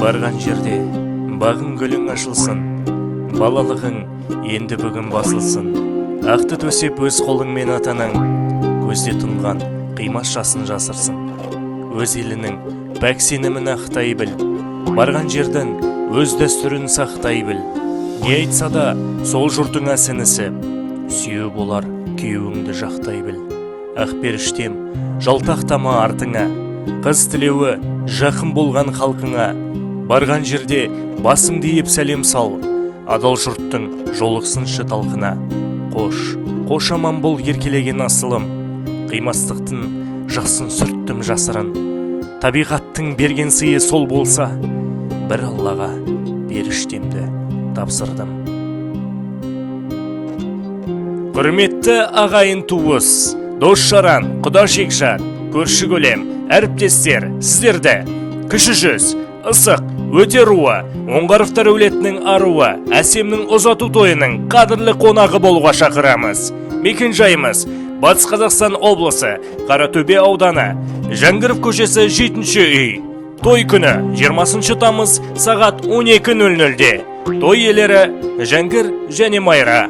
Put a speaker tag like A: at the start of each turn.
A: Барған жерде бағың гүлің ашылсын, балалығың енді бүгін басылсын. Ақты төсеп өз қолыңмен атаның, көзде тұнған қимас жасын жасырсын. Өз елінің пәк сенімін ақтай біл, барған жердің өз дәстүрін сақтай біл. Не айтса да сол жұртыңа сіңісі, сүйеу болар күйеуіңді жақтай біл. Ақ періштем жалтақтама артыңа, қыз тілеуі жақын болған халқыңа. Барған жерде басыңды иіп сәлем сал, адал жұрттың жолықсыншы талқына. Қош аман бол еркелеген асылым, қимастықтың жақсын сүрттім жасырын. Табиғаттың берген сыйы сол болса, бір Аллаға періштемді тапсырдым. Құрметті ағайын туыс, дос жаран, құда жекжат, көрші көлем, әріптестер, сіздерді кіші жүз, ысық, өте руы, Оңғаровтар өлетінің аруы, әсемнің ұзату тойының қадірлі қонағы болуға шақырамыз. Мекен жайымыз Батыс Қазақстан облысы, Қаратөбе ауданы, Жәңгіров көшесі 7-ші үй. Той күні 20 тамыз сағат 12:00-де. Той иелері Жәңгір және Майра.